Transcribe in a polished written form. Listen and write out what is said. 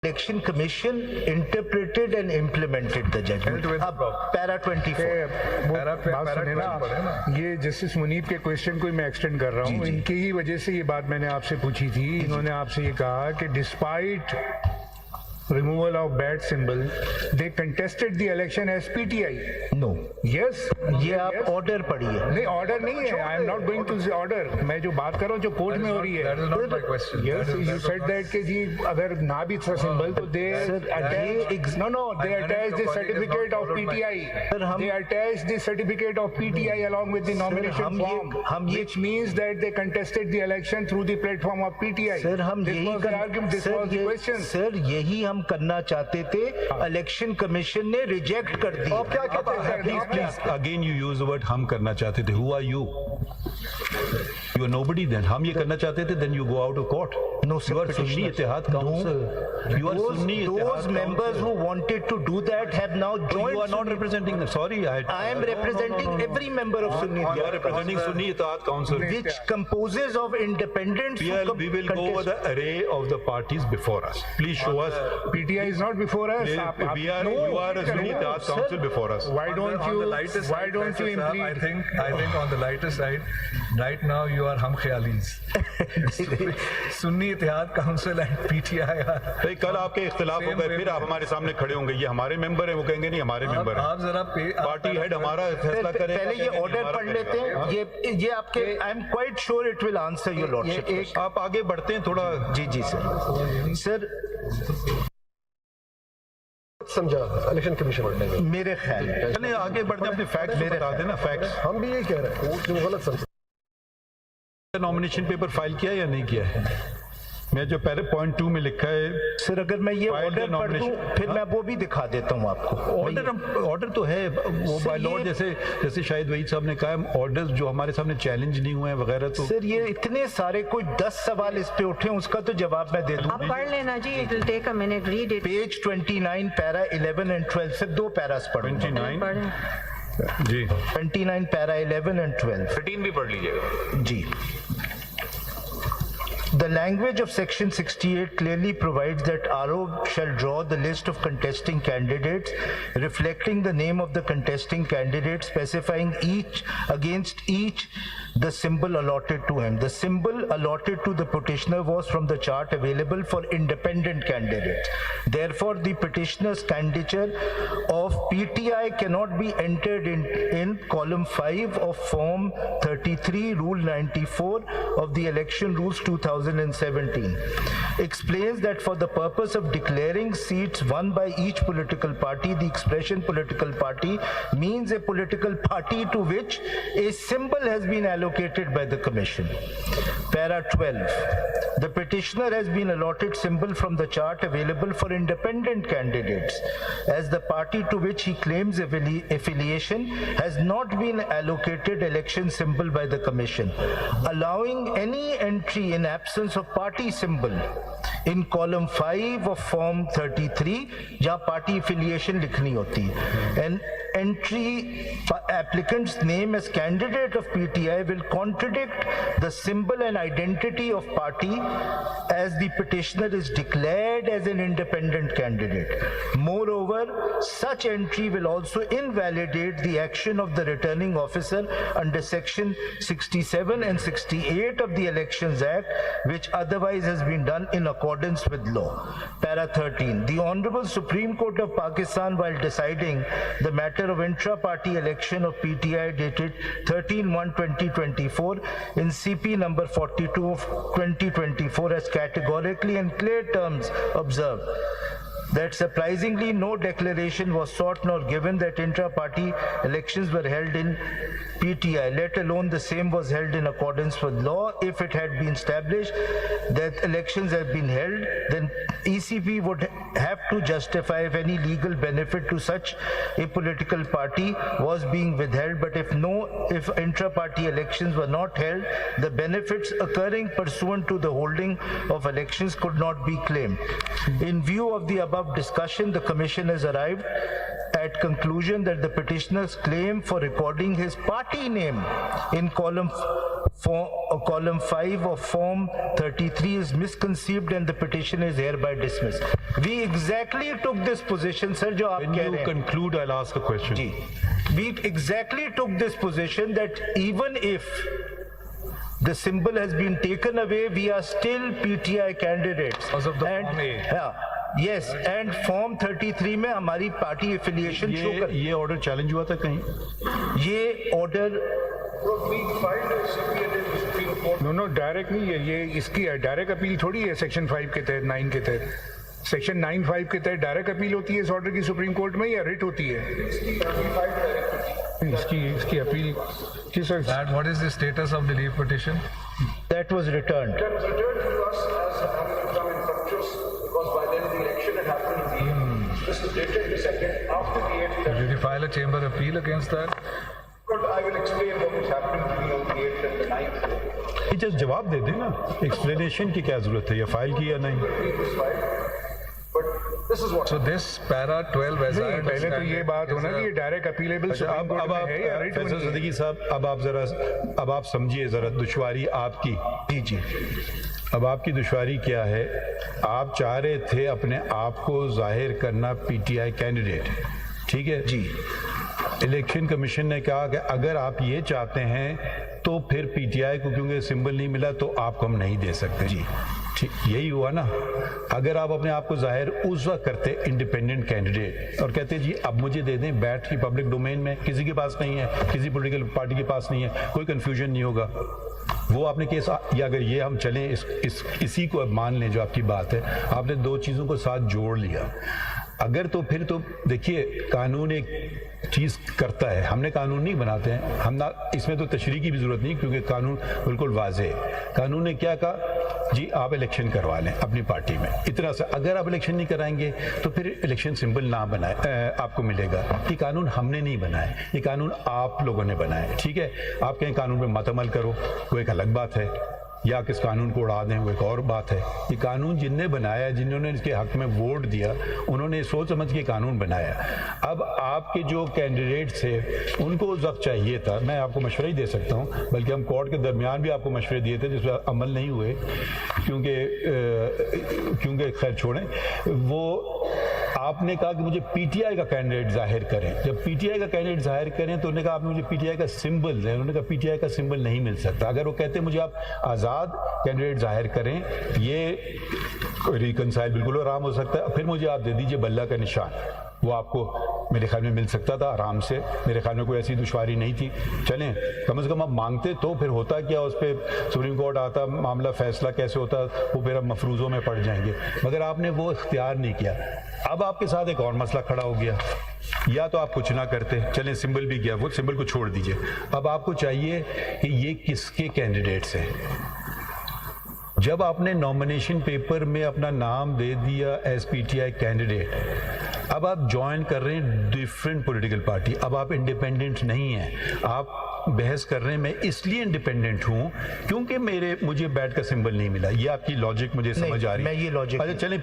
Election Commission interpreted and implemented the judgment. अब para 24 बात सुने ना, ये जस्टिस मुनीब के क्वेश्चन को मैं एक्सटेंड कर रहा हूँ। इनकी ही वजह से ये बात मैंने आपसे पूछी थी। इन्होंने आपसे ये कहा कि despite removal of bat symbol, they contested the election as PTI. No. Yes. ये आप ऑर्डर पढ़िए। नहीं, ऑर्डर नहीं है। I am not going to say order. मैं जो बात कर रहा हूँ जो कोर्ट में हो रही है। That is not my question. Yes, you said that कि जी अगर ना भी था सिंबल तो they attach they attach the certificate of PTI. They attach the certificate of PTI along with the nomination form, which means that they contested the election through the platform of PTI. Sir हम This was the argument. This was the question. Sir यही हम करना चाहते थे, election commission ने reject कर दिया। आप क्या कहते हैं? Please, again you use the word हम करना चाहते थे. Who are you? You are nobody then. हम ये करना चाहते थे, then you go out of court. No, sir, you are Sunni Ittihad Council. You are Sunni Ittihad Those members who wanted to do that have now joined. You are not representing them. Sorry, I am representing every member of Sunni. You are representing Sunni Ittihad Council, which composes of independents. We will go over the array of the parties before us. Please show us. PTI is not before us. You are a Sunni Ittihad Council before us. Why don't you? Why don't you impede? I think on the lighter side, right now you are hum khayalis. Sunni Ittihad Council and PTI are. भाई कल आपके इख्तिलाफ हो गए, फिर आप हमारे सामने खड़े होंगे, ये हमारे मेंबर हैं, वो कहेंगे नहीं हमारे मेंबर हैं। आप जरा पार्टी हेड हमारा फैसला करें। पहले ये ऑर्डर पढ़ लेते हैं। ये आपके I am quite sure it will answer your lordship. आप आगे बढ़ते हैं थोड़ा। जी सर समझा इलेक्शन कमीशन मेरे ख्याल चलिए आगे बढ़ते हैं, अपने फैक्ट्स बता देना। फैक्ट्स हम भी ये कह रहे हैं कि वो गलत समझा। नॉमिनेशन पेपर फाइल किया या नहीं किया है? मैं जो पहले पॉइंट 2 में लिखा है सर, अगर मैं ये ऑर्डर पढ़ दूं फिर मैं वो भी दिखा देता हूं आपको। ऑर्डर तो है वो बाय लॉ, जैसे शायद वहीद साहब ने कहा, ऑर्डर्स जो हमारे सामने चैलेंज नहीं हुए हैं वगैरह। तो सर ये इतने सारे कोई 10 सवाल इस पे उठे, उसका तो जवाब मैं दे दूं। आप पढ़ लेना जी, it will take a minute, read it. Page 29 para 11 and 12 से 2 पैरास पढ़ूंगा। 29 जी 29 पैरा 11 एंड 12 13 भी पढ़ लीजिएगा जी। The language of section 68 clearly provides that RO shall draw the list of contesting candidates reflecting the name of the contesting candidate, specifying against each the symbol allotted to him. The symbol allotted to the petitioner was from the chart available for independent candidates. Therefore, the petitioner's candidature of PTI cannot be entered in column 5 of Form 33, Rule 94 of the Election Rules 2017. Explains that for the purpose of declaring seats won by each political party, the expression political party means a political party to which a symbol has been allocated by the Commission. Para 12. The petitioner has been allotted symbol from the chart available for independent candidates, as the party to which he claims affiliation has not been allocated election symbol by the Commission, allowing any entry in absence of party symbol in column 5 of Form 33, जहाँ party affiliation लिखनी होती है, and entry applicant's name as candidate of PTI will contradict the symbol and identity of party as the petitioner is declared as an independent candidate. Moreover, such entry will also invalidate the action of the returning officer under section 67 and 68 of the Elections Act, which otherwise has been done in accordance with law. Para 13. The Honorable Supreme Court of Pakistan, while deciding the matter of intra-party election of PTI dated 13/1/2024 in CP number 42 of 2024 has categorically and clear terms observed that surprisingly no declaration was sought nor given that intra-party elections were held in PTI, let alone the same was held in accordance with law. If it had been established that elections have been held, then ECP would have to justify if any legal benefit to such a political party was being withheld. But if intra-party elections were not held, the benefits occurring pursuant to the holding of elections could not be claimed. In view of the above discussion, the Commission has arrived at conclusion that the petitioner's claim for recording his party name in column 5 of Form 33 is misconceived and the petition is hereby dismissed. We exactly took this position, sir, जो आप When कह you रहे हैं. conclude, I'll ask a question. Ji. We exactly took this position that even if the symbol has been taken away, we are still PTI candidates. Because of the And- Form A. Yeah. Yes, and Form 33 में हमारी party affiliation show कर. ये order challenge हुआ था कहीं? ये order no direct नहीं है, ये इसकी है डायरेक्ट अपील थोड़ी है सेक्शन 5 के तहत 9 के तहत सेक्शन 9(5) के तहत डायरेक्ट अपील होती है इस ऑर्डर की सुप्रीम कोर्ट में या रिट होती है? इसकी अपील किस That what is the status of the leave petition? that was returned. That was returned to us as having become infructuous because by then the election had happened in the 8th. This is dated the 2nd after the 8th. Did you file a chamber appeal against that? But I will explain what was happening to me on the 8th and the 9th. ये just जवाब दे देना, explanation की क्या जरूरत है, या file की या नहीं? It was filed. But this is what. So this para 12 as I नहीं, पहले तो understand ये it, बात is होना कि ये a- डायरेक्ट अपीलेबल अच्छा, सुप्रीम अब कोर्ट में आप है या रिट में फैसल नहीं है? सिद्दीकी साहब, अब आप समझिए जरा दुश्वारी आपकी. जी. अब आपकी दुश्वारी क्या है? आप चाह रहे थे अपने आप को जाहिर करना पीटीआई कैंडिडेट, ठीक है जी. इलेक्शन कमीशन ने कहा कि अगर आप ये चाहते हैं तो फिर पीटीआई को क्योंकि सिंबल नहीं मिला तो आपको हम नहीं दे सकते. जी ठीक, यही हुआ ना. अगर आप अपने आप को जाहिर उस वक्त करते इंडिपेंडेंट कैंडिडेट और कहते जी अब मुझे दे दें, बैठ की पब्लिक डोमेन में, किसी के पास नहीं है, किसी पॉलिटिकल पार्टी के पास नहीं है, कोई कंफ्यूजन नहीं होगा, वो आपने केस, या अगर ये हम चलें इसी को अब मान लें जो आपकी बात है, आपने दो चीज़ों को साथ जोड़ लिया. अगर तो फिर तो देखिए कानून एक चीज़ करता है, हमने कानून नहीं बनाते हैं, हम ना, इसमें तो तशरीह की भी ज़रूरत नहीं क्योंकि कानून बिल्कुल वाज़ेह है. कानून ने क्या कहा जी आप इलेक्शन करवा लें अपनी पार्टी में, इतना सा. अगर आप इलेक्शन नहीं कराएंगे तो फिर इलेक्शन सिंबल ना बनाए आपको मिलेगा. ये कानून हमने नहीं बनाया, ये कानून आप लोगों ने बनाया है, ठीक है. आप कहें कानून पे मत अमल करो, वो एक अलग बात है, या किस कानून को उड़ा दें वो एक और बात है. ये कानून जिनने बनाया, जिन्होंने इसके हक में वोट दिया, उन्होंने सोच समझ के कानून बनाया. अब आपके जो कैंडिडेट्स थे उनको उस वक्त चाहिए था, मैं आपको मशवरा ही दे सकता हूँ, बल्कि हम कोर्ट के दरमियान भी आपको मशवरे दिए थे जिस पर अमल नहीं हुए क्योंकि खैर छोड़ें. वो आपने कहा कि मुझे पीटीआई का कैंडिडेट जाहिर करें. जब पीटीआई का कैंडिडेट जाहिर करें तो उन्होंने कहा आपने मुझे पीटीआई का सिंबल है. उन्होंने कहा पीटीआई का सिंबल नहीं मिल सकता. अगर वो कहते मुझे आप आज़ाद कैंडिडेट जाहिर करें, ये रिकनसाइल बिल्कुल आराम हो सकता है, फिर मुझे आप दे दीजिए बल्ला का निशान, वो आपको मेरे ख्याल में मिल सकता था आराम से. मेरे ख्याल में कोई ऐसी दुश्वारी नहीं थी. चलें, कम से कम आप मांगते तो फिर होता क्या, उस पर सुप्रीम कोर्ट आता, मामला फैसला कैसे होता, वो फिर अब मफरूज़ों में पड़ जाएंगे. मगर आपने वो इख्तियार नहीं किया. अब आपके साथ एक और मसला खड़ा हो गया, या तो आप कुछ ना करते, चलें सिंबल भी गया, वो सिंबल को छोड़ दीजिए. अब आपको चाहिए कि ये किसके कैंडिडेट्स हैं. जब आपने नॉमिनेशन पेपर में अपना नाम दे दिया एज पीटीआई कैंडिडेट, अब आप ज्वाइन कर रहे हैं डिफरेंट पॉलिटिकल पार्टी. अब आप इंडिपेंडेंट नहीं हैं. आप बहस कर रहे हैं मैं इसलिए इंडिपेंडेंट हूं क्योंकि मुझे बैट का सिंबल नहीं मिला. ये आपकी लॉजिक मुझे समझ आ रही है. मैं ये लॉजिक अच्छा चलें फिर